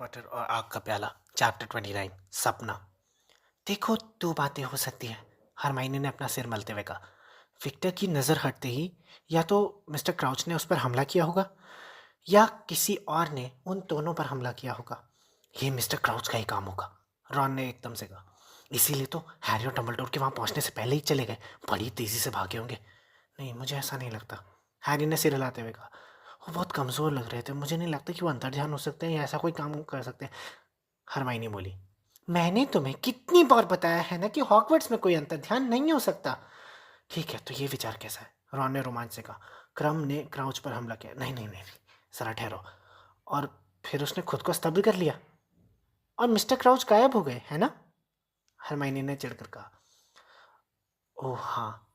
Potter और आग का प्याला चैप्टर 29 सपना। देखो, दो बातें हो सकती हैं, हरमाइनी ने अपना सिर मलते हुए कहा। विक्टर की नज़र हटते ही या तो मिस्टर क्राउच ने उस पर हमला किया होगा या किसी और ने उन दोनों पर हमला किया होगा। ये मिस्टर क्राउच का ही काम होगा, रॉन ने एकदम से कहा। इसीलिए तो हैरी और डम्बलडोर के वहाँ पहुँचने से पहले ही चले गए, बड़ी तेज़ी से भागे होंगे। नहीं, मुझे ऐसा नहीं लगता, हैरी ने सिर हिलाते हुए कहा। वो बहुत कमज़ोर लग रहे थे, मुझे नहीं लगता कि वो अंतर्ध्यान हो सकते हैं या ऐसा कोई काम कर सकते हैं। हरमाइनी बोली। मैंने तुम्हें कितनी बार बताया है ना कि हॉगवर्ट्स में कोई अंतर्ध्यान नहीं हो सकता। ठीक है, तो ये विचार कैसा है? रॉन ने रोमांच से कहा। क्रम ने क्राउच पर हमला किया। नहीं नहीं नहीं, जरा ठहरो। और फिर उसने खुद को स्तब्ध कर लिया और मिस्टर क्राउच गायब हो गए, है ना? हरमाइनी ने चिढ़कर कहा। ओह हाँ।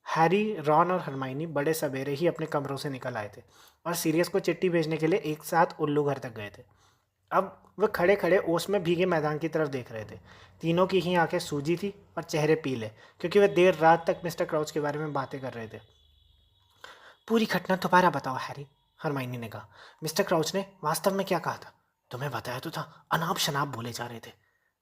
हैरी, रॉन और हरमाइनी बड़े सवेरे ही अपने कमरों से निकल आए थे और सीरियस को चिट्ठी भेजने के लिए एक साथ उल्लू घर तक गए थे। अब वह खड़े खड़े ओस में भीगे मैदान की तरफ देख रहे थे। तीनों की ही आंखें सूजी थी और चेहरे पीले, क्योंकि वे देर रात तक मिस्टर क्राउच के बारे में बातें कर रहे थे। पूरी घटना दोबारा बताओ हैरी, हरमाइनी ने कहा। मिस्टर क्राउच ने वास्तव में क्या कहा था? तुम्हें बताया तो था, अनाप शनाप बोले जा रहे थे,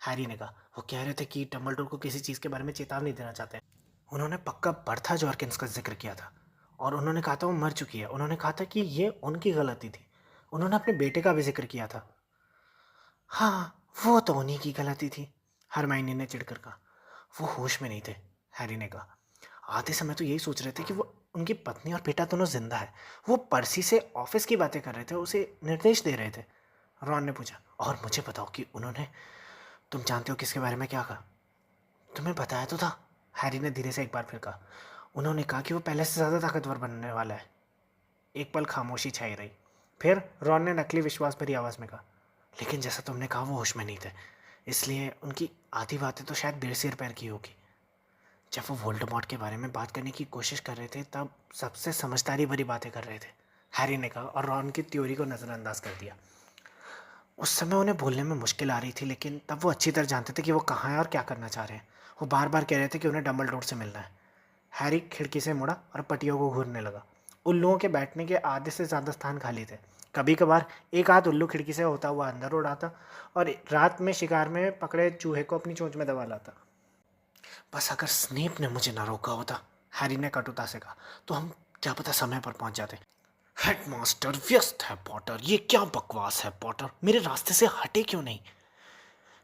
हैरी ने कहा। वो कह रहे थे कि डम्बलडोर को किसी चीज़ के बारे में चेतावनी देना चाहते हैं। उन्होंने पक्का बर्था जॉर्किंस का जिक्र किया था और उन्होंने कहा था वो मर चुकी है। उन्होंने कहा था कि ये उनकी गलती थी। उन्होंने अपने बेटे का भी जिक्र किया था। हाँ, वो तो उन्हीं की गलती थी, हरमाइनी ने चिढ़कर कहा। वो होश में नहीं थे, हैरी ने कहा। आधे समय तो यही सोच रहे थे कि वो उनकी पत्नी और बेटा दोनों जिंदा है। वो पर्सी से ऑफिस की बातें कर रहे थे, उसे निर्देश दे रहे थे। रॉन ने पूछा। और मुझे बताओ कि उन्होंने, तुम जानते हो किसके बारे में क्या कहा? तुम्हें बताया तो था, हैरी ने धीरे से एक बार फिर कहा। उन्होंने कहा कि वो पहले से ज़्यादा ताकतवर बनने वाला है। एक पल खामोशी छाई रही। फिर रॉन ने नकली विश्वास भरी आवाज़ में कहा। लेकिन जैसा तुमने कहा, वो होश में नहीं थे, इसलिए उनकी आधी बातें तो शायद देर सिर पैर की होगी। जब वो वोल्डेमॉर्ट के बारे में बात करने की कोशिश कर रहे थे तब सबसे समझदारी भरी बातें कर रहे थे, हैरी ने कहा और रॉन की थ्योरी को नज़रअंदाज कर दिया। उस समय उन्हें बोलने में मुश्किल आ रही थी, लेकिन तब वो अच्छी तरह जानते थे कि वो कहाँ हैं और क्या करना चाह रहे हैं। वो बार बार कह रहे थे कि उन्हें डम्बलडोर से मिलना है। हैरी खिड़की से मुड़ा और पटियों को घूरने लगा। उल्लुओं के बैठने के आधे से ज़्यादा स्थान खाली थे। कभी कभार एक आध उल्लू खिड़की से होता हुआ अंदर उड़ आता और रात में शिकार में पकड़े चूहे को अपनी चोंच में दबा लाता। बस अगर स्नेप ने मुझे ना रोका होता, हैरी ने कटुता से कहा, तो हम क्या पता समय पर पहुंच जाते। हेडमास्टर व्यस्त है पॉटर, ये क्या बकवास है पॉटर, मेरे रास्ते से हटे क्यों नहीं?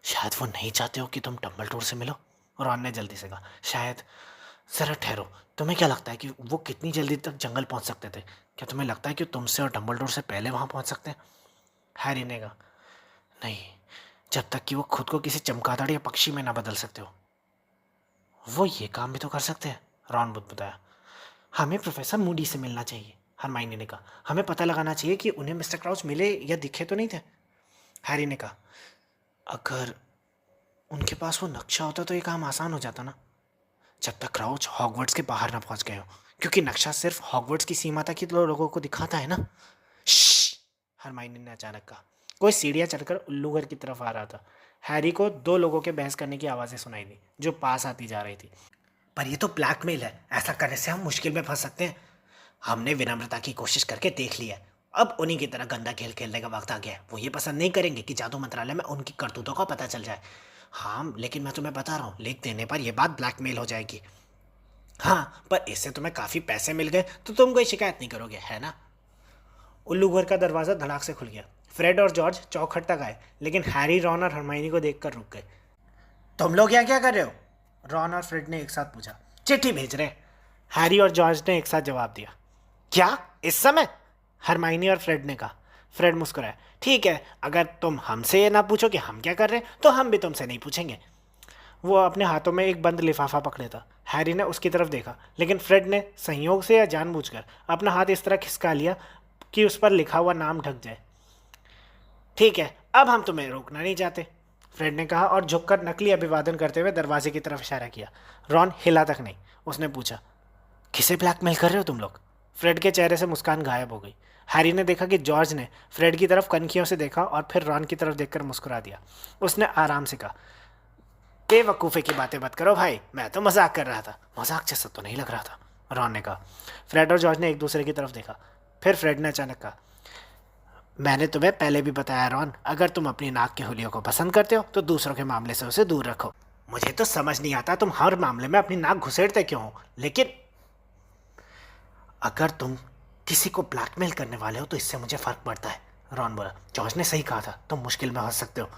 शायद वो नहीं चाहते हो कि तुम डम्बलडोर से मिलो, रॉन ने जल्दी से कहा। शायद। जरा ठहरो, तुम्हें क्या लगता है कि वो कितनी जल्दी तक जंगल पहुंच सकते थे? क्या तुम्हें लगता है कि तुमसे और डम्बलडोर से पहले वहां पहुंच सकते हैं? हैरी ने कहा। नहीं, जब तक कि वो खुद को किसी चमगादड़ या पक्षी में ना बदल सकते हो। वो ये काम भी तो कर सकते हैं, रॉन बुदबुदाया। हमें प्रोफेसर मूडी से मिलना चाहिए, हरमाइनी ने कहा। हमें पता लगाना चाहिए कि उन्हें मिस्टर क्राउच मिले या दिखे तो नहीं थे। हैरी ने कहा। अगर उनके पास वो नक्शा होता तो ये काम आसान हो जाता ना, जब तक क्राउच हॉगवर्ट्स के बाहर ना पहुंच गए हो, क्योंकि नक्शा सिर्फ हॉगवर्ट्स की सीमा तक ही तो लोगों को दिखाता है ना। श्श, हरमाइनी ने अचानक कहा। कोई सीढ़ियां चढ़कर उल्लू घर की तरफ आ रहा था। हैरी को दो लोगों के बहस करने की आवाज़ें सुनाई दी जो पास आती जा रही थी। पर ये तो ब्लैकमेल है, ऐसा करने से हम मुश्किल में फंस सकते हैं। हमने विनम्रता की कोशिश करके देख लिया है, अब उन्हीं की तरह गंदा खेल खेलने का वक्त आ गया है। वो ये पसंद नहीं करेंगे कि जादू मंत्रालय में उनकी करतूतों का पता चल जाए। हाँ, लेकिन मैं तुम्हें बता रहा हूँ, लिख देने पर यह बात ब्लैकमेल हो जाएगी। हाँ, पर इससे तुम्हें काफ़ी पैसे मिल गए तो तुम कोई शिकायत नहीं करोगे, है ना? उल्लू घर का दरवाज़ा धड़ाक से खुल गया। फ्रेड और जॉर्ज चौखट तक आए, लेकिन हैरी, रॉन और हरमाइनी को देखकर रुक गए। तुम लोग यहाँ क्या कर रहे हो? रॉन और फ्रेड ने एक साथ पूछा। चिट्ठी भेज रहे, हैरी और जॉर्ज ने एक साथ जवाब दिया। क्या, इस समय? हरमाइनी और फ्रेड ने कहा। फ्रेड मुस्कुराया। ठीक है, अगर तुम हमसे ये ना पूछो कि हम क्या कर रहे हैं तो हम भी तुमसे नहीं पूछेंगे। वो अपने हाथों में एक बंद लिफाफा पकड़े था। हैरी ने उसकी तरफ देखा, लेकिन फ्रेड ने संयोग से या जानबूझकर अपना हाथ इस तरह खिसका लिया कि उस पर लिखा हुआ नाम ढक जाए। ठीक है, अब हम तुम्हें रोकना नहीं चाहते, फ्रेड ने कहा और झुककर नकली अभिवादन करते हुए दरवाजे की तरफ इशारा किया। रॉन हिला तक नहीं। उसने पूछा, किसे ब्लैकमेल कर रहे हो तुम लोग? फ्रेड के चेहरे से मुस्कान गायब हो गई। हैरी ने देखा कि जॉर्ज ने फ्रेड की तरफ कनखियों से देखा और फिर रॉन की तरफ देखकर मुस्कुरा दिया। उसने आराम से कहा, बेवकूफ़े की बातें मत करो भाई, मैं तो मजाक कर रहा था। मजाक जैसा तो नहीं लग रहा था, रॉन ने कहा। फ्रेड और जॉर्ज ने एक दूसरे की तरफ देखा। फिर फ्रेड ने अचानक कहा, मैंने तुम्हें पहले भी बताया रॉन, अगर तुम अपनी नाक के हुलियों को पसंद करते हो तो दूसरों के मामले से उसे दूर रखो। मुझे तो समझ नहीं आता तुम हर मामले में अपनी नाक घुसेड़ते क्यों हो, लेकिन अगर तुम किसी को ब्लैकमेल करने वाले हो तो इससे मुझे फ़र्क पड़ता है। रॉन बोला, जॉर्ज ने सही कहा था, तुम मुश्किल में फंस सकते हो।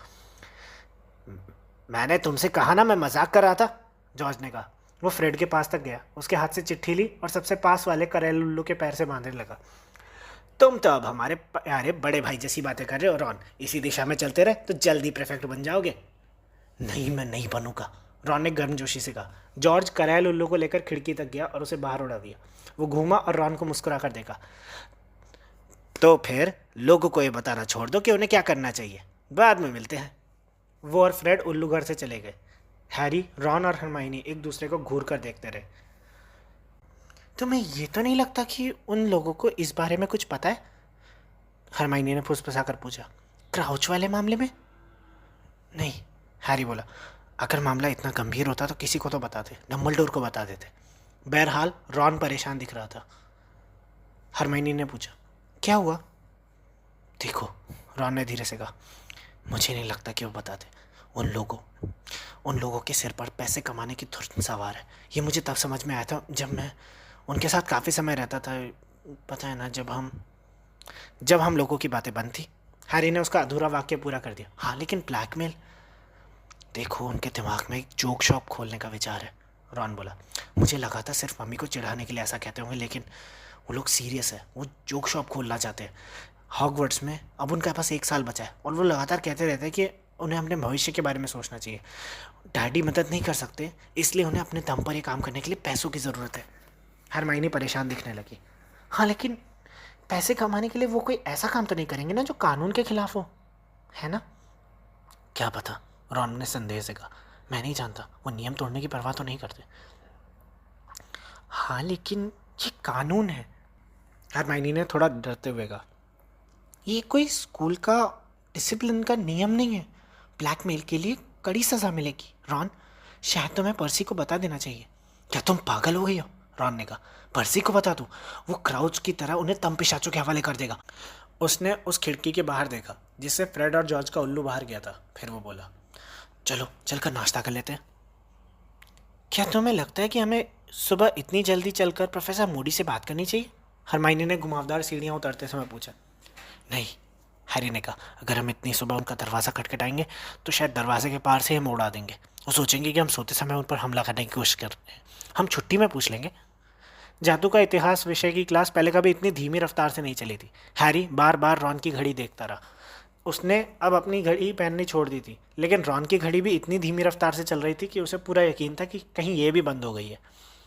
मैंने तुमसे कहा ना मैं मजाक कर रहा था, जॉर्ज ने कहा। वो फ्रेड के पास तक गया, उसके हाथ से चिट्ठी ली और सबसे पास वाले करेल उल्लू के पैर से बांधने लगा। तुम तो अब हमारे प्यारे बड़े भाई जैसी बातें कर रहे हो रॉन, इसी दिशा में चलते रहे तो जल्दी प्रेफेक्ट बन जाओगे। नहीं, मैं नहीं बनूंगा, रॉन ने गर्मजोशी से कहा। जॉर्ज करेल उल्लू को लेकर खिड़की तक गया और उसे बाहर उड़ा दिया। वो घूमा और रॉन को मुस्कुरा कर देखा। तो फिर लोगों को ये बताना छोड़ दो कि उन्हें क्या करना चाहिए, बाद में मिलते हैं। वो और फ्रेड उल्लू घर से चले गए। हैरी, रॉन और हरमाइनी एक दूसरे को घूर कर देखते रहे। तुम्हें ये तो नहीं लगता कि उन लोगों को इस बारे में कुछ पता है? हरमाइनी ने फुसफुसाकर पूछा। क्राउच वाले मामले में? नहीं, हैरी बोला। अगर मामला इतना गंभीर होता तो किसी को तो बताते, डम्बलडोर को बता देते। बहरहाल रॉन परेशान दिख रहा था। हरमाइनी ने पूछा, क्या हुआ? देखो, रॉन ने धीरे से कहा, मुझे नहीं लगता कि वो बताते। उन लोगों के सिर पर पैसे कमाने की धुन सवार है। ये मुझे तब समझ में आया था जब मैं उनके साथ काफ़ी समय रहता था। पता है ना, जब हम लोगों की बातें बंद थी। हैरी ने उसका अधूरा वाक्य पूरा कर दिया। हाँ, लेकिन ब्लैकमेल? देखो, उनके दिमाग में एक जोक शॉप खोलने का विचार है, रॉन बोला। मुझे लगा था सिर्फ मम्मी को चिढ़ाने के लिए ऐसा कहते होंगे, लेकिन वो लोग सीरियस है। वो जोक शॉप खोलना चाहते हैं हॉगवर्ट्स में। अब उनके पास 1 साल बचा है और वो लगातार कहते रहते हैं कि उन्हें अपने भविष्य के बारे में सोचना चाहिए। डैडी मदद नहीं कर सकते, इसलिए उन्हें अपने दम पर ये काम करने के लिए पैसों की ज़रूरत है। हरमाइनी परेशान दिखने लगी। हाँ, लेकिन पैसे कमाने के लिए वो कोई ऐसा काम तो नहीं करेंगे ना जो कानून के खिलाफ हो, है ना? क्या पता, रॉन ने संदेह से कहा। मैं नहीं जानता, वो नियम तोड़ने की परवाह तो नहीं करते। हाँ, लेकिन ये कानून है, हरमाइनी ने थोड़ा डरते हुए कहा। ये कोई स्कूल का डिसिप्लिन का नियम नहीं है। ब्लैकमेल के लिए कड़ी सज़ा मिलेगी। रॉन, शायद तुम्हें पर्सी को बता देना चाहिए। क्या तुम पागल हो गई हो? रॉन ने कहा। पर्सी को बता दूँ? वो क्राउच की तरह उन्हें तम पिशाचों के हवाले कर देगा। उसने उस खिड़की के बाहर देखा जिससे फ्रेड और जॉर्ज का उल्लू बाहर गया था। फिर वो बोला, चलो चलकर नाश्ता कर लेते हैं। क्या तुम्हें लगता है कि हमें सुबह इतनी जल्दी चलकर प्रोफेसर मूडी से बात करनी चाहिए? हरमाइनी ने घुमावदार सीढ़ियाँ उतरते समय पूछा। नहीं, हैरी ने कहा, अगर हम इतनी सुबह उनका दरवाज़ा खटखटाएंगे तो शायद दरवाजे के पार से हम उड़ा देंगे। वो सोचेंगे कि हम सोते समय उन पर हमला करने की कोशिश कर रहे हैं। हम छुट्टी में पूछ लेंगे। जादू का इतिहास विषय की क्लास पहले कभी इतनी धीमी रफ्तार से नहीं चली थी। हैरी बार बार रॉन की घड़ी देखता रहा। उसने अब अपनी घड़ी पहननी छोड़ दी थी, लेकिन रॉन की घड़ी भी इतनी धीमी रफ्तार से चल रही थी कि उसे पूरा यकीन था कि कहीं ये भी बंद हो गई है।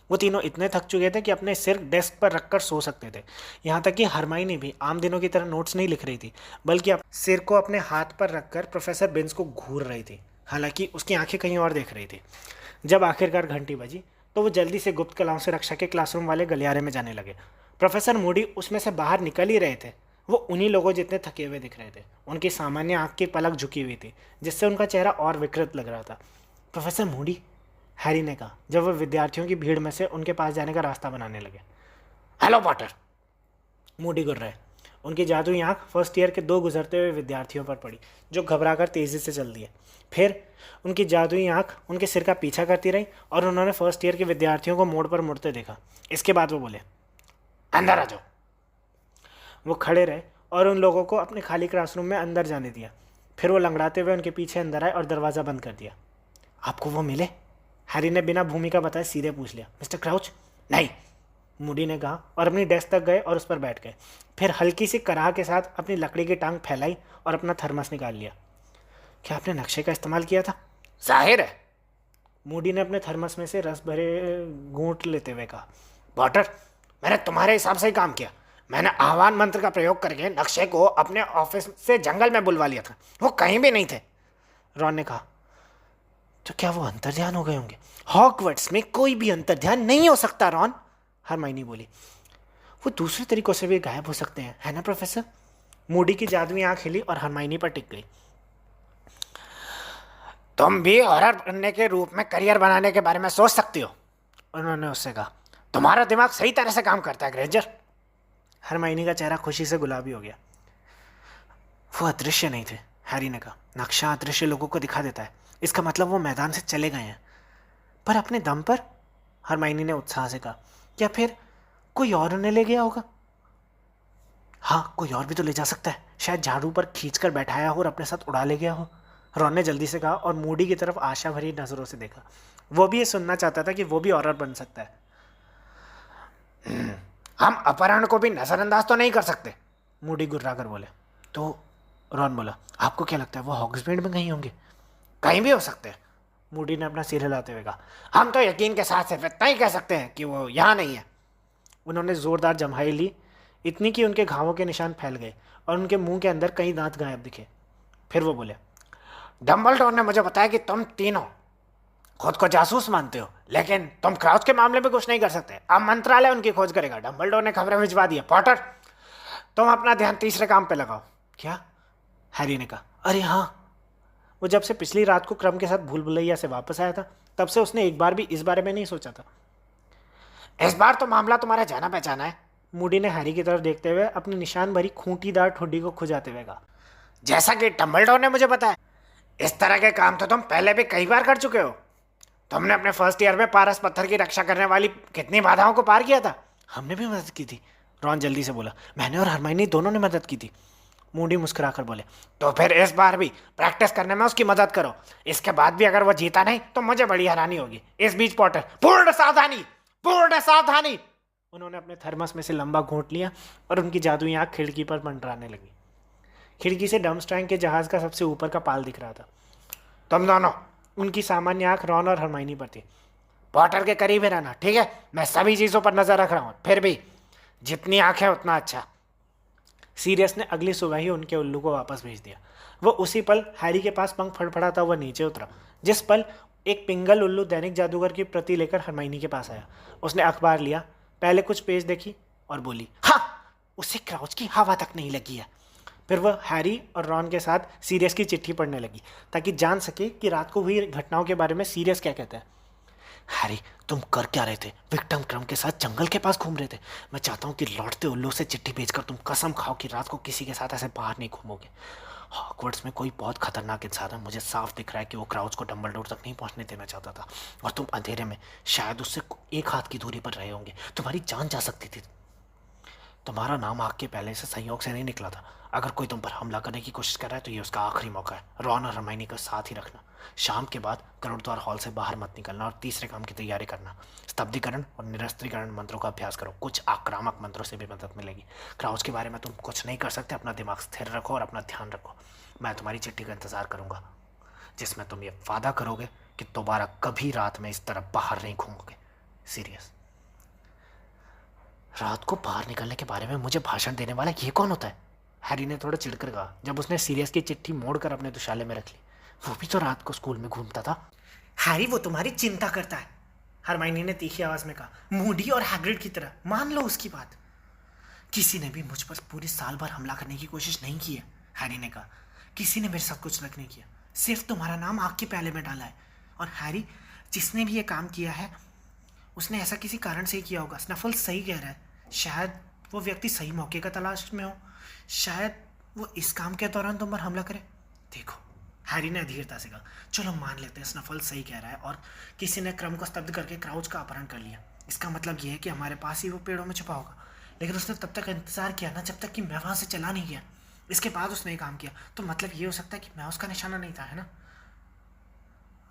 वो तीनों इतने थक चुके थे कि अपने सिर डेस्क पर रखकर सो सकते थे। यहाँ तक कि हरमाइनी भी आम दिनों की तरह नोट्स नहीं लिख रही थी, बल्कि सिर को अपने हाथ पर रखकर प्रोफेसर बेंस को घूर रही थी। हालांकि उसकी आंखें कहीं और देख रही थी। जब आखिरकार घंटी बजी तो वो जल्दी से गुप्त कलाओं से रक्षा के क्लासरूम वाले गलियारे में जाने लगे। प्रोफेसर मूडी उसमें से बाहर निकल ही रहे थे। वो उन्हीं लोगों जितने थके हुए दिख रहे थे। उनकी सामान्य आंख की पलक झुकी हुई थी, जिससे उनका चेहरा और विकृत लग रहा था। प्रोफेसर मूडी, हैरी ने कहा जब वह विद्यार्थियों की भीड़ में से उनके पास जाने का रास्ता बनाने लगे। हेलो पॉटर, मूडी गुर्र रहे। उनकी जादुई आंख फर्स्ट ईयर के 2 गुजरते हुए विद्यार्थियों पर पड़ी, जो घबराकर तेज़ी से चल दिए। फिर उनकी जादुई आंख उनके सिर का पीछा करती रही और उन्होंने फर्स्ट ईयर के विद्यार्थियों को मोड़ पर मुड़ते देखा। इसके बाद वो बोले, अंदर आ जाओ। वो खड़े रहे और उन लोगों को अपने खाली क्लासरूम में अंदर जाने दिया। फिर वो लंगड़ाते हुए उनके पीछे अंदर आए और दरवाज़ा बंद कर दिया। आपको वो मिले? हैरी ने बिना भूमिका बताए सीधे पूछ लिया। Mister crouch? नहीं, मूडी ने कहा और अपनी डेस्क तक गए और उस पर बैठ गए। फिर हल्की सी कराह के साथ अपनी लकड़ी की टांग फैलाई और अपना थर्मस निकाल लिया। क्या आपने नक्शे का इस्तेमाल किया था? जाहिर है, मूडी ने अपने थर्मस में से रस भरे घूंट लेते हुए कहा। पॉटर, मैंने तुम्हारे हिसाब से ही काम किया। मैंने आह्वान मंत्र का प्रयोग करके नक्शे को अपने ऑफिस से जंगल में बुलवा लिया था। वो कहीं भी नहीं थे, रॉन ने कहा। तो क्या वो अंतर्ध्यान हो गए होंगे? हॉगवर्ट्स में कोई भी अंतर्ध्यान नहीं हो सकता, रॉन, हरमाइनी बोली। वो दूसरे तरीकों से भी गायब हो सकते हैं, है ना प्रोफेसर? मूडी की जादुई आंख हिली और हरमाइनी पर टिक गई। तुम भी हॉरर बनने के रूप में करियर बनाने के बारे में सोच सकती हो, उन्होंने उससे कहा। तुम्हारा दिमाग सही तरह से काम करता है ग्रेंजर। हरमाइनी का चेहरा खुशी से गुलाबी हो गया। वो अदृश्य नहीं थे, हैरी ने कहा। नक्शा अदृश्य लोगों को दिखा देता है, इसका मतलब वो मैदान से चले गए हैं। पर अपने दम पर? हरमाइनी ने उत्साह से कहा। या फिर कोई और उन्हें ले गया होगा? हाँ, कोई और भी तो ले जा सकता है। शायद झाड़ू पर खींच कर बैठाया हो और अपने साथ उड़ा ले गया हो। रॉन ने जल्दी से कहा और मूडी की तरफ आशा भरी नजरों से देखा। वो भी ये सुनना चाहता था कि वो भी औरत बन सकता है। हम अपहरण को भी नजरअंदाज तो नहीं कर सकते, मूडी गुर्रा कर बोले। तो रॉन बोला, आपको क्या लगता है वो हॉग्समीड में कहीं होंगे? कहीं भी हो सकते हैं, मूडी ने अपना सिर हिलाते हुए कहा। हम तो यकीन के साथ सिर्फ इतना ही कह सकते हैं कि वो यहाँ नहीं है। उन्होंने जोरदार जम्हाई ली, इतनी कि उनके घावों के निशान फैल गए और उनके मुंह के अंदर कई दांत गायब दिखे। फिर वो बोले, डम्बलडोर ने मुझे बताया कि तुम तीनों खुद को जासूस मानते हो, लेकिन तुम क्राउच के मामले में कुछ नहीं कर सकते। अब मंत्रालय उनकी खोज करेगा। डम्बलडोर ने खबरें भिजवा दी है। पॉटर, तुम अपना ध्यान तीसरे काम पे लगाओ। क्या? हैरी ने कहा। अरे हाँ, वो जब से पिछली रात को क्रम के साथ भूल भुलैया से वापस आया था, तब से उसने एक बार भी इस बारे में नहीं सोचा था। इस बार तो मामला तुम्हारा जाना पहचाना है, मूडी ने हैरी की तरफ देखते हुए अपनी निशान भरी खूंटीदार ठोडी को खुजाते हुए कहा। जैसा कि डम्बलडोर ने मुझे बताया, इस तरह के काम तो तुम पहले भी कई बार कर चुके हो। तुमने अपने फर्स्ट ईयर में पारस पत्थर की रक्षा करने वाली कितनी बाधाओं को पार किया था। हमने भी मदद की थी, रॉन जल्दी से बोला। मैंने और हरमाइनी दोनों ने मदद की थी, मूडी मुस्कुराकर बोले। तो फिर इस बार भी प्रैक्टिस करने में उसकी मदद करो। इसके बाद भी अगर वो जीता नहीं तो मुझे बड़ी हैरानी होगी। इस बीच पॉटर, पूर्ण सावधानी, पूर्ण सावधानी। उन्होंने अपने थर्मस में से लंबा घोंट लिया और उनकी जादुई आंख खिड़की पर मंडराने लगी। खिड़की से डम्स्ट्रैंग के जहाज का सबसे ऊपर का पाल दिख रहा था। तुम दोनों, उनकी सामान्य आंख रॉन और हरमाइनी पर थी। पॉटर के करीब ही रहना, ठीक है? मैं सभी चीजों पर नजर रख रहा हूं। फिर भी जितनी आंखें उतना अच्छा। सीरियस ने अगली सुबह ही उनके उल्लू को वापस भेज दिया। वो उसी पल हैरी के पास पंख फड़फड़ाता हुआ नीचे उतरा, जिस पल एक पिंगल उल्लू दैनिक जादूगर की प्रति लेकर हरमाइनी के पास आया। उसने अखबार लिया, पहले कुछ पेज देखी और बोली, हाँ, उसे क्राउच की हवा तक नहीं लगी है। फिर वह हैरी और रॉन के साथ सीरियस की चिट्ठी पढ़ने लगी, ताकि जान सके कि रात को हुई घटनाओं के बारे में सीरियस क्या कहता है। हैरी, तुम कर क्या रहे थे? विक्टिम क्रम के साथ जंगल के पास घूम रहे थे। मैं चाहता हूँ कि लौटते उल्लू से चिट्ठी भेजकर तुम कसम खाओ कि रात को किसी के साथ ऐसे बाहर नहीं घूमोगे। हॉगवर्ट्स में कोई बहुत खतरनाक इंसान है। मुझे साफ दिख रहा है कि वो क्राउच को डम्बलडोर तक नहीं पहुंचने देना चाहता था, और तुम अंधेरे में शायद उससे एक हाथ की दूरी पर रहे होंगे। तुम्हारी जान जा सकती थी। तुम्हारा नाम आग के पहले से संयोग से नहीं निकला था। अगर कोई तुम पर हमला करने की कोशिश कर रहा है तो ये उसका आखिरी मौका है। रॉन और हरमाइनी का साथ ही रखना। शाम के बाद गरुड़द्वार हॉल से बाहर मत निकलना और तीसरे काम की तैयारी करना। स्तब्धीकरण और निरस्त्रीकरण मंत्रों का अभ्यास करो। कुछ आक्रामक मंत्रों से भी मदद मिलेगी। क्राउच के बारे में तुम कुछ नहीं कर सकते। अपना दिमाग स्थिर रखो और अपना ध्यान रखो। मैं तुम्हारी चिट्ठी का इंतजार करूंगा, जिसमें तुम ये वादा करोगे कि दोबारा कभी रात में इस तरह बाहर नहीं घूमोगे। सीरियस। रात को बाहर निकलने के बारे में मुझे भाषण देने वाला ये कौन होता है? हैरी ने थोड़ा चिढ़कर कहा, जब उसने सीरियस की चिट्ठी मोड़कर अपने दुशाले में रख ली। वो भी तो रात को स्कूल में घूमता था। हैरी, वो तुम्हारी चिंता करता है, हरमाइनी ने तीखी आवाज में कहा, मूडी और हैग्रिड की तरह। मान लो उसकी बात। किसी ने भी मुझ पर पूरे साल भर हमला करने की कोशिश नहीं की है, हैरी ने कहा। किसी ने मेरे साथ कुछ नहीं किया, सिर्फ तुम्हारा नाम आग के प्याले में डाला है। और हैरी, जिसने भी ये काम किया है उसने ऐसा किसी कारण से ही किया होगा। स्नफल्स सही कह रहा है। शायद वो व्यक्ति सही मौके का तलाश में हो। शायद वो इस काम के दौरान तुम पर हमला करे। देखो, हैरी ने अधीरता से कहा, चलो मान लेते हैं स्नफल्स सही कह रहा है और किसी ने क्रम को स्तब्ध करके क्राउच का अपहरण कर लिया। इसका मतलब ये है कि हमारे पास ही वो पेड़ों में छुपा होगा। लेकिन उसने तब तक इंतजार किया ना, जब तक कि मैं वहाँ से चला नहीं गया। इसके बाद उसने ये काम किया, तो मतलब ये हो सकता है कि मैं उसका निशाना नहीं था, है ना?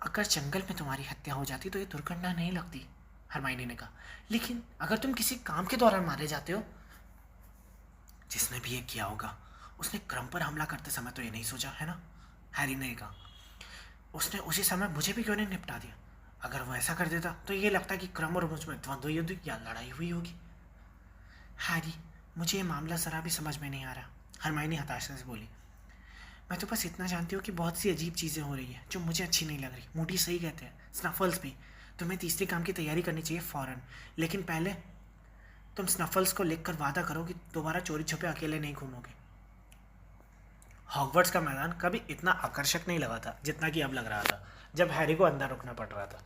अगर जंगल में तुम्हारी हत्या हो जाती तो ये दुर्घटना नहीं लगती, हरमाइनी ने कहा। लेकिन अगर तुम किसी काम के दौरान मारे जाते हो। जिसने भी ये किया होगा उसने क्रम पर हमला करते समय तो ये नहीं सोचा, है ना? हैरी ने कहा। उसने उसी समय मुझे भी क्यों नहीं निपटा दिया? अगर वो ऐसा कर देता तो ये लगता कि क्रम और मुझ में द्वंद्व युद्ध या लड़ाई हुई होगी। हैरी, मुझे ये मामला जरा भी समझ में नहीं आ रहा, हरमाइनी हताशा से बोली। मैं तो बस इतना जानती हूँ कि बहुत सी अजीब चीज़ें हो रही हैं जो मुझे अच्छी नहीं लग रही। मूडी सही कहते हैं, स्नफल्स भी। तुम्हें तीसरे काम की तैयारी करनी चाहिए फ़ौरन। लेकिन पहले तुम स्नफल्स को लिखकर वादा करो कि दोबारा चोरी छुपे अकेले नहीं घूमोगे। हॉगवर्ट्स का मैदान कभी इतना आकर्षक नहीं लगा था जितना कि अब लग रहा था, जब हैरी को अंदर रुकना पड़ रहा था।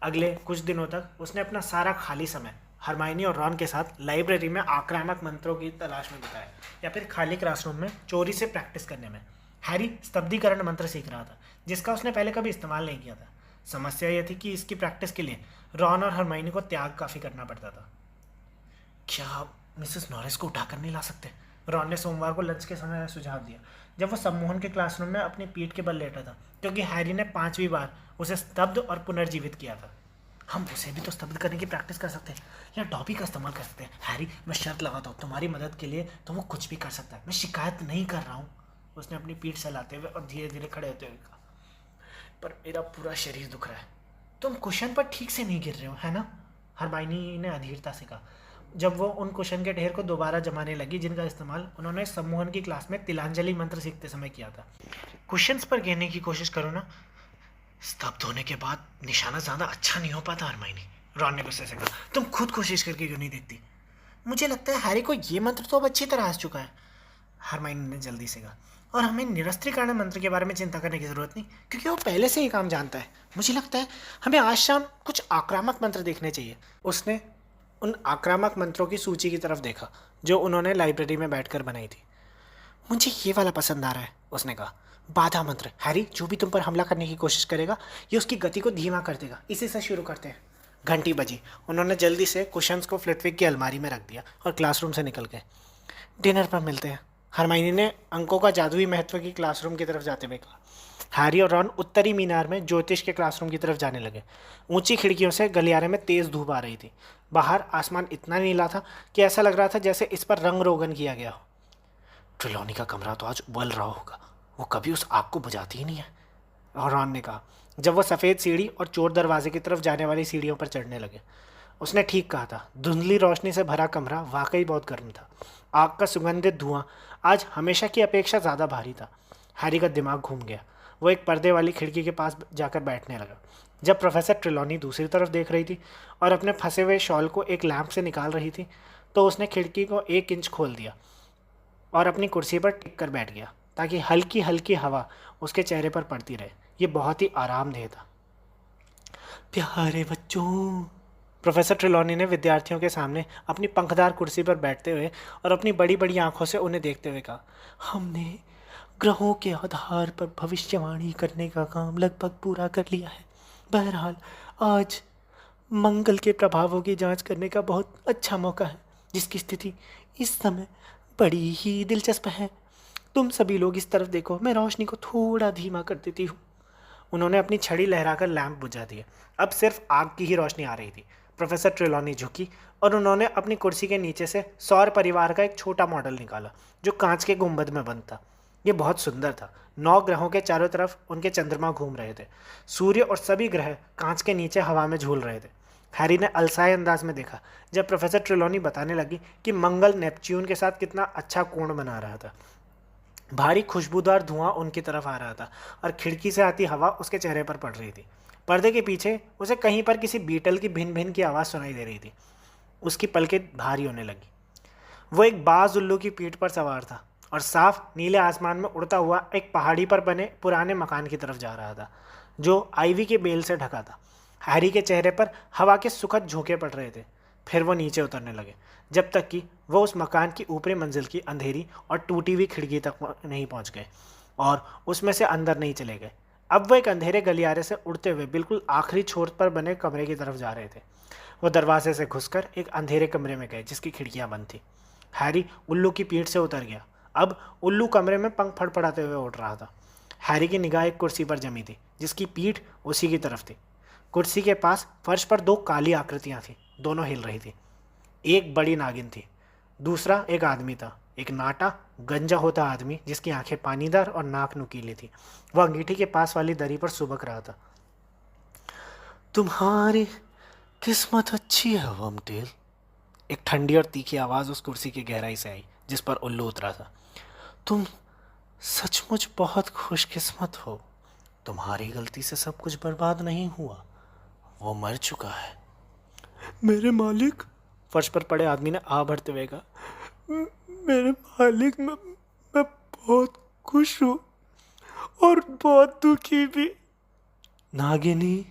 अगले कुछ दिनों तक उसने अपना सारा खाली समय हरमाइनी और रॉन के साथ लाइब्रेरी में आक्रामक मंत्रों की तलाश में बिताया। या फिर खाली क्लासरूम में चोरी से प्रैक्टिस करने में। हैरी स्तब्धीकरण मंत्र सीख रहा था, जिसका उसने पहले कभी इस्तेमाल नहीं किया था। समस्या यह थी कि इसकी प्रैक्टिस के लिए रॉन और हरमाइनी को त्याग काफ़ी करना पड़ता था। क्या आप मिसेस नॉरिस को उठाकर नहीं ला सकते? रॉन ने सोमवार को लंच के समय सुझाव दिया, जब वो सम्मोहन के क्लासरूम में अपनी पीठ के बल लेटा था, क्योंकि हैरी ने 5वीं बार उसे स्तब्ध और पुनर्जीवित किया था। हम उसे भी तो स्तब्ध करने की प्रैक्टिस कर सकते हैं, या डॉबी का इस्तेमाल कर सकते हैं। हैरी, मैं शर्त लगाता हूँ तुम्हारी मदद के लिए तो वो कुछ भी कर सकता है। मैं शिकायत नहीं कर रहा हूँ, उसने अपनी पीठ सहलाते हुए और धीरे धीरे खड़े होते हुए कहा। पर मेरा पूरा शरीर दुख रहा है। तुम कुशन पर ठीक से नहीं गिर रहे हो, है ना? हरमाइनी ने अधीरता से कहा, जब वो उन कुशन के ढेर को दोबारा जमाने लगी जिनका इस्तेमाल उन्होंने सम्मोहन की क्लास में तिलांजलि मंत्र सीखते समय किया था। कुशन्स पर गिरने की कोशिश करो ना। स्तब्ध होने के बाद निशाना ज़्यादा अच्छा नहीं हो पाता हरमाइनी, रॉन ने गुस्से से कहा। तुम खुद कोशिश करके क्यों नहीं देखती? मुझे लगता है हैरी को ये मंत्र तो अब अच्छी तरह आ चुका है, हरमाइनी ने जल्दी से कहा। और हमें निरस्त्रीकरण मंत्र के बारे में चिंता करने की ज़रूरत नहीं, क्योंकि वो पहले से ही काम जानता है। मुझे लगता है हमें आज शाम कुछ आक्रामक मंत्र देखने चाहिए। उसने उन आक्रामक मंत्रों की सूची की तरफ देखा जो उन्होंने लाइब्रेरी में बैठकर बनाई थी। मुझे ये वाला पसंद आ रहा है, उसने कहा। बाधा मंत्र। हैरी, जो भी तुम पर हमला करने की कोशिश करेगा ये उसकी गति को धीमा कर देगा। इसी से शुरू करते हैं। घंटी बजी। उन्होंने जल्दी से कुशन्स को फ्लिटविक की अलमारी में रख दिया और क्लासरूम से निकल गए। डिनर पर मिलते हैं, हरमाइनी ने अंकों का जादुई महत्व की क्लासरूम की तरफ जाते हुए कहा। हैरी और रॉन उत्तरी मीनार में ज्योतिष के क्लासरूम की तरफ जाने लगे। ऊंची खिड़कियों से गलियारे में तेज़ धूप आ रही थी। बाहर आसमान इतना नीला था कि ऐसा लग रहा था जैसे इस पर रंग रोगन किया गया हो। ट्रिलॉनी का कमरा तो आज उबल रहा होगा, वो कभी उस आग को बुझाती ही नहीं है, और रॉन ने कहा जब वो सफ़ेद सीढ़ी और चोर दरवाजे की तरफ जाने वाली सीढ़ियों पर चढ़ने लगे। उसने ठीक कहा था, धुंधली रोशनी से भरा कमरा वाकई बहुत गर्म था। आग का सुगंधित धुआं आज हमेशा की अपेक्षा ज़्यादा भारी था। हैरी का दिमाग घूम गया। वो एक पर्दे वाली खिड़की के पास जाकर बैठने लगा। जब प्रोफेसर ट्रिलॉनी दूसरी तरफ देख रही थी और अपने फंसे हुए शॉल को एक लैंप से निकाल रही थी, तो उसने खिड़की को 1 इंच खोल दिया और अपनी कुर्सी पर टिक कर बैठ गया ताकि हल्की हल्की हवा उसके चेहरे पर पड़ती रहे। ये बहुत ही आरामदेह था। प्यारे बच्चों, प्रोफेसर ट्रिलॉनी ने विद्यार्थियों के सामने अपनी पंखदार कुर्सी पर बैठते हुए और अपनी बड़ी बड़ी आंखों से उन्हें देखते हुए कहा, हमने ग्रहों के आधार पर भविष्यवाणी करने का काम लगभग पूरा कर लिया है। बहरहाल आज मंगल के प्रभावों की जांच करने का बहुत अच्छा मौका है, जिसकी स्थिति इस समय बड़ी ही दिलचस्प है। तुम सभी लोग इस तरफ देखो, मैं रोशनी को थोड़ा धीमा कर देती हूँ। उन्होंने अपनी छड़ी लहराकर लैंप बुझा दिया। अब सिर्फ आग की ही रोशनी आ रही थी। प्रोफेसर ट्रिलॉनी झुकी और उन्होंने अपनी कुर्सी के नीचे से सौर परिवार का एक छोटा मॉडल निकाला जो कांच के गुंबद में बंद था। ये बहुत सुंदर था। 9 ग्रहों के चारों तरफ उनके चंद्रमा घूम रहे थे। सूर्य और सभी ग्रह कांच के नीचे हवा में झूल रहे थे। हैरी ने अलसाए अंदाज में देखा जब प्रोफेसर ट्रिलॉनी बताने लगी कि मंगल नेपच्यून के साथ कितना अच्छा कोण बना रहा था। भारी खुशबूदार धुआं उनकी तरफ आ रहा था और खिड़की से आती हवा उसके चेहरे पर पड़ रही थी। पर्दे के पीछे उसे कहीं पर किसी बीटल की भिन भिन की आवाज़ सुनाई दे रही थी। उसकी पलकें भारी होने लगी। वो एक बाज उल्लू की पीठ पर सवार था और साफ नीले आसमान में उड़ता हुआ एक पहाड़ी पर बने पुराने मकान की तरफ जा रहा था जो आइवी के बेल से ढका था। हैरी के चेहरे पर हवा के सुखद झोंके पड़ रहे थे। फिर वो नीचे उतरने लगे जब तक कि वो उस मकान की ऊपरी मंजिल की अंधेरी और टूटी हुई खिड़की तक नहीं पहुंच गए और उसमें से अंदर नहीं चले गए। अब वो एक अंधेरे गलियारे से उड़ते हुए बिल्कुल आखिरी छोर पर बने कमरे की तरफ जा रहे थे। वो दरवाजे से घुसकर एक अंधेरे कमरे में गए जिसकी खिड़कियां बंद थी। हैरी उल्लू की पीठ से उतर गया। अब उल्लू कमरे में पंख फड़फड़ाते हुए उड़ रहा था। हैरी की निगाह एक कुर्सी पर जमी थी जिसकी पीठ उसी की तरफ थी। कुर्सी के पास फर्श पर 2 काली आकृतियां थी, दोनों हिल रही थी। एक बड़ी नागिन थी, दूसरा एक आदमी था, एक नाटा गंजा होता आदमी जिसकी आंखें पानीदार और नाक नुकीली थी। वह अंगीठी के पास वाली दरी पर सुबक रहा था। तुम्हारी किस्मत अच्छी है वमटेल, एक ठंडी और तीखी आवाज़ उस कुर्सी की गहराई से आई जिस पर उल्लू उतरा था। तुम सचमुच बहुत खुशकिस्मत हो। तुम्हारी गलती से सब कुछ बर्बाद नहीं हुआ, वो मर चुका है। मेरे मालिक, फर्श पर पड़े आदमी ने आ भरते हुए कहा, मेरे मालिक, मैं बहुत खुश हूँ और बहुत दुखी भी। नागिनी,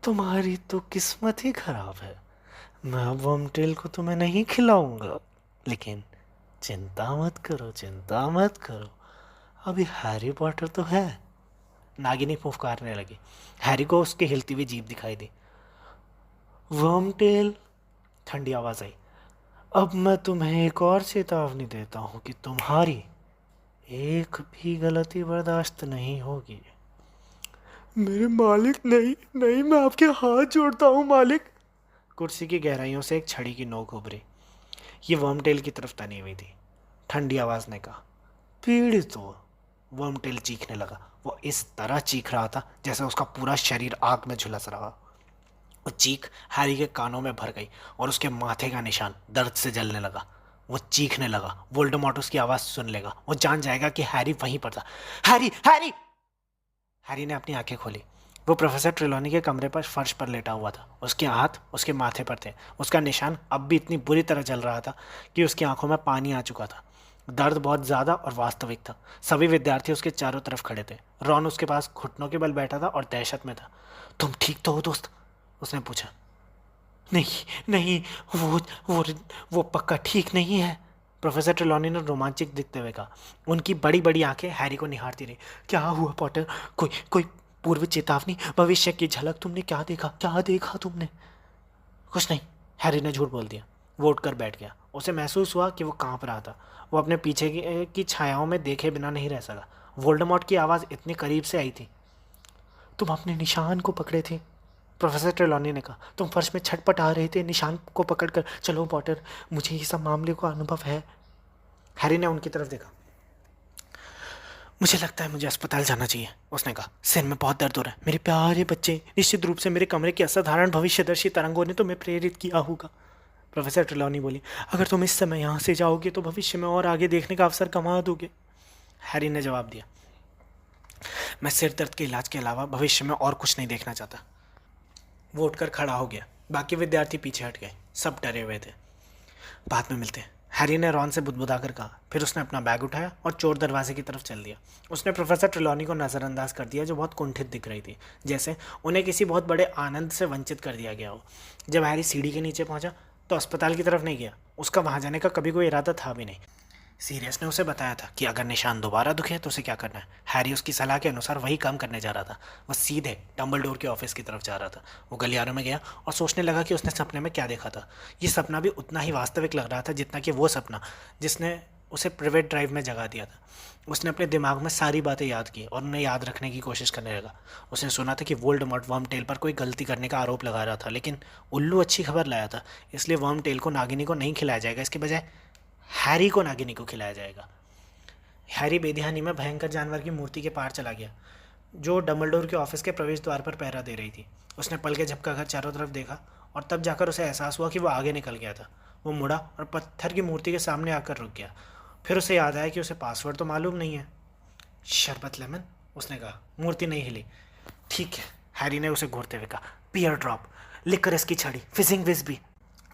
तुम्हारी तो किस्मत ही खराब है। मैं अब वर्मटेल को तुम्हें नहीं खिलाऊंगा, लेकिन चिंता मत करो, चिंता मत करो, अभी हैरी पॉटर तो है। नागिनी फुफकारने लगी। हैरी को उसकी हिलती हुई जीभ दिखाई दी। वर्मटेल, ठंडी आवाज आई, अब मैं तुम्हें एक और चेतावनी देता हूं कि तुम्हारी एक भी गलती बर्दाश्त नहीं होगी। मेरे मालिक, नहीं नहीं, मैं आपके हाथ जोड़ता हूँ मालिक। कुर्सी की गहराइयों से एक छड़ी की नोक उभरी। ये वर्मटेल की तरफ तनी हुई थी। ठंडी आवाज ने कहा, पीड़ित हो। वर्मटेल चीखने लगा। वो इस तरह चीख रहा था जैसे उसका पूरा शरीर आग में झुलस रहा। वो चीख हैरी के कानों में भर गई और उसके माथे का निशान दर्द से जलने लगा। वो चीखने लगा। वोल्डेमॉर्ट उसकी आवाज सुन लेगा। वो जान जाएगा कि हैरी वहीं पर था। Harry, Harry! हैरी ने अपनी आंखें खोली। वो प्रोफेसर ट्रेलॉनी के कमरे पर फर्श पर लेटा हुआ था। उसके हाथ उसके माथे पर थे। उसका निशान अब भी इतनी बुरी तरह जल रहा था कि उसकी आंखों में पानी आ चुका था। दर्द बहुत ज़्यादा और वास्तविक था। सभी विद्यार्थी उसके चारों तरफ खड़े थे। रॉन उसके पास घुटनों के बल बैठा था और दहशत में था। तुम ठीक तो हो दोस्त? उसने पूछा। नहीं नहीं, वो वो वो पक्का ठीक नहीं है, प्रोफेसर ट्रेलॉनी ने रोमांचित दिखते हुए कहा। उनकी बड़ी बड़ी आंखें हैरी को निहारती रही। क्या हुआ पॉटर? कोई कोई पूर्व चेतावनी, भविष्य की झलक? तुमने क्या देखा? क्या देखा तुमने? कुछ नहीं, हैरी ने झूठ बोल दिया। वो उठकर बैठ गया। उसे महसूस हुआ कि वो कांप रहा था। वो अपने पीछे की छायाओं में देखे बिना नहीं रह सका। वोल्डेमॉर्ट की आवाज़ इतनी करीब से आई थी। तुम अपने निशान को पकड़े थे, प्रोफेसर ट्रेलॉनी ने कहा। तुम फर्श में छटपट आ रहे थे निशान को पकड़कर। चलो पॉटर, मुझे ये सब मामले का अनुभव है। हैरी ने उनकी तरफ देखा। मुझे लगता है मुझे अस्पताल जाना चाहिए, उसने कहा। सिर में बहुत दर्द हो रहा है। मेरे प्यारे बच्चे, निश्चित रूप से मेरे कमरे की असाधारण भविष्यदर्शी तरंगों ने तुम्हें प्रेरित किया होगा, प्रोफेसर ट्रेलॉनी बोली। अगर तुम इस समय यहाँ से जाओगे तो भविष्य में और आगे देखने का अवसर कमा दोगे। हैरी ने जवाब दिया, मैं सिर दर्द के इलाज के अलावा भविष्य में और कुछ नहीं देखना चाहता। वो उठकर खड़ा हो गया। बाकी विद्यार्थी पीछे हट गए। सब डरे हुए थे। बाद में मिलते हैं, हैरी ने रॉन से बुदबुदाकर कहा। फिर उसने अपना बैग उठाया और चोर दरवाजे की तरफ चल दिया। उसने प्रोफेसर ट्रेलॉनी को नज़रअंदाज कर दिया, जो बहुत कुंठित दिख रही थी, जैसे उन्हें किसी बहुत बड़े आनंद से वंचित कर दिया गया हो। जब हैरी सीढ़ी के नीचे पहुंचा तो अस्पताल की तरफ नहीं गया। उसका वहां जाने का कभी कोई इरादा था भी नहीं। सीरियस ने उसे बताया था कि अगर निशान दोबारा दुखे तो उसे क्या करना है। हैरी उसकी सलाह के अनुसार वही काम करने जा रहा था। वह सीधे डंबलडोर के ऑफिस की तरफ जा रहा था। वो गलियारों में गया और सोचने लगा कि उसने सपने में क्या देखा था। ये सपना भी उतना ही वास्तविक लग रहा था जितना कि वो सपना जिसने उसे प्राइवेट ड्राइव में जगा दिया था। उसने अपने दिमाग में सारी बातें याद की और उन्हें याद रखने की कोशिश करने लगा। उसने सुना था कि वोल्डेमॉर्ट वर्मटेल पर कोई गलती करने का आरोप लगा रहा था, लेकिन उल्लू अच्छी खबर लाया था। इसलिए वर्मटेल को नागिनी को नहीं खिलाया जाएगा, इसके बजाय हैरी को नागिनी को खिलाया जाएगा। हैरी बेध्यानी में भयंकर जानवर की मूर्ति के पार चला गया, जो डंबलडोर के ऑफिस के प्रवेश द्वार पर पहरा दे रही थी। उसने पल के झपका कर चारों तरफ देखा और तब जाकर उसे एहसास हुआ कि वो आगे निकल गया था। वो मुड़ा और पत्थर की मूर्ति के सामने आकर रुक गया। फिर उसे याद आया कि उसे पासवर्ड तो मालूम नहीं है। शरबत लेमन, उसने कहा। मूर्ति नहीं हिली। ठीक है, हैरी ने उसे घूरते हुए कहा। पियर ड्रॉप, लिकर की छड़ी, फिजिंग विस्बी,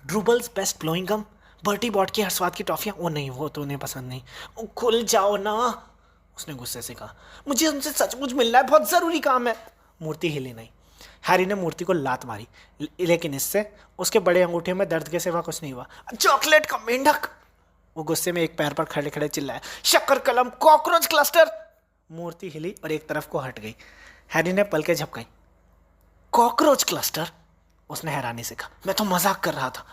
ड्रूबल्स बेस्ट ब्लोइंग गम, बर्टी बॉट की हर स्वाद की टॉफियाँ। वो नहीं, वो तो उन्हें पसंद नहीं। ओ, खुल जाओ ना, उसने गुस्से से कहा। मुझे उनसे सचमुच मिलना है, बहुत ज़रूरी काम है। मूर्ति हिली नहीं। हैरी ने मूर्ति को लात मारी, लेकिन इससे उसके बड़े अंगूठे में दर्द के सिवा कुछ नहीं हुआ। चॉकलेट का मेंढक, वो गुस्से में एक पैर पर खड़े खड़े चिल्लाया। शक्कर कलम, कॉकरोच क्लस्टर। मूर्ति हिली और एक तरफ को हट गई। हैरी ने पलकें झपकाई। कॉकरोच क्लस्टर, उसने हैरानी से कहा। मैं तो मजाक कर रहा था।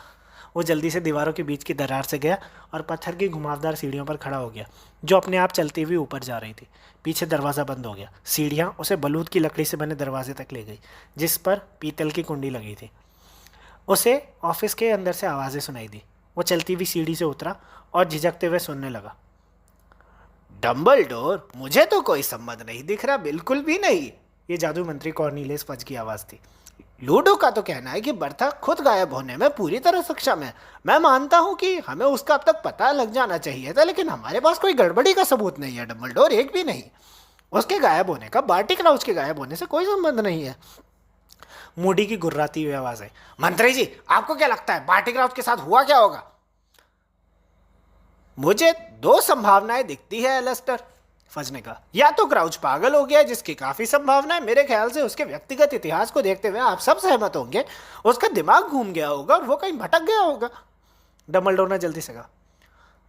वो जल्दी से दीवारों के बीच की दरार से गया और पत्थर की घुमावदार सीढ़ियों पर खड़ा हो गया, जो अपने आप चलती हुई ऊपर जा रही थी। पीछे दरवाज़ा बंद हो गया। सीढ़ियाँ उसे बलूत की लकड़ी से बने दरवाजे तक ले गई, जिस पर पीतल की कुंडी लगी थी। उसे ऑफिस के अंदर से आवाज़ें सुनाई दी। वो चलती हुई सीढ़ी से उतरा और झिझकते हुए सुनने लगा। डंबलडोर, मुझे तो कोई संबंध नहीं दिख रहा, बिल्कुल भी नहीं। ये जादू मंत्री कॉर्नीलियस फज की आवाज़ थी। लूडो का तो कहना है कि बर्था खुद गायब होने में पूरी तरह सक्षम है। मैं मानता हूं कि हमें उसका अब तक पता लग जाना चाहिए था, लेकिन हमारे पास कोई गड़बड़ी का सबूत नहीं है डंबलडोर, एक भी नहीं। उसके गायब होने का बार्टी क्राउच के गायब होने से कोई संबंध नहीं है। मूडी की गुर्राती हुई आवाज है। मंत्री जी, आपको क्या लगता है बार्टी क्राउच के साथ हुआ क्या होगा? मुझे दो संभावनाएं दिखती है एलेस्टर। फज ने कहा, या तो क्राउच पागल हो गया है, जिसकी काफी संभावना है। मेरे ख्याल से उसके व्यक्तिगत इतिहास को देखते हुए आप सब सहमत होंगे उसका दिमाग घूम गया होगा और वो कहीं भटक गया होगा। डम्बलडोर ने जल्दी से कहा,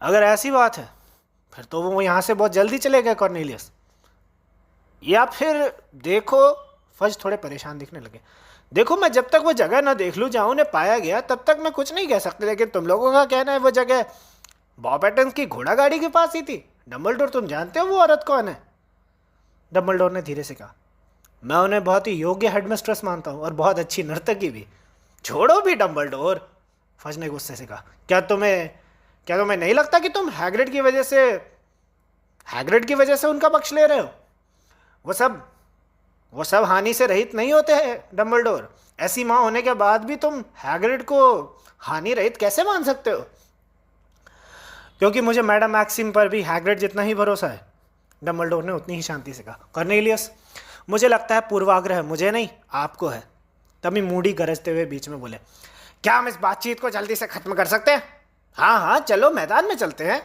अगर ऐसी बात है फिर तो वो यहाँ से बहुत जल्दी चले गए कॉर्नेलियस। या फिर देखो, फज थोड़े परेशान दिखने लगे, देखो मैं जब तक वो जगह ना देख लूँ जहाँ उन्हें पाया गया तब तक मैं कुछ नहीं कह सकते, लेकिन तुम लोगों का कहना है वो जगह बॉब पैटर्न्स की घोड़ा गाड़ी के पास ही थी। डम्बलडोर तुम जानते हो वो औरत कौन है? डम्बलडोर ने धीरे से कहा, मैं उन्हें बहुत ही योग्य हेडमिस्ट्रेस मानता हूँ और बहुत अच्छी नर्तकी भी। छोड़ो भी डम्बलडोर, फज ने गुस्से से कहा, क्या तुम्हें नहीं लगता कि तुम हैग्रिड की वजह से उनका पक्ष ले रहे हो? वो सब हानि से रहित नहीं होते हैं डम्बलडोर। ऐसी माँ होने के बाद भी तुम हैग्रिड को हानि रहित कैसे मान सकते हो? क्योंकि मुझे मैडम मैक्सिम पर भी हैग्रिड जितना ही भरोसा है। डम्बलडोर ने उतनी ही शांति से कहा, कॉर्नेलियस मुझे लगता है पूर्वाग्रह मुझे नहीं आपको है। तभी मूडी गरजते हुए बीच में बोले, क्या हम इस बातचीत को जल्दी से खत्म कर सकते हैं? हाँ हाँ चलो मैदान में चलते हैं।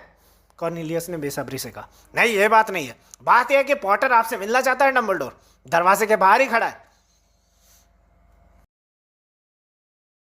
कॉर्नेलियस ने बेसब्री से कहा, नहीं ये बात नहीं है, बात यह है कि पॉटर आपसे मिलना चाहता है। डम्बलडोर दरवाजे के बाहर ही खड़ा है।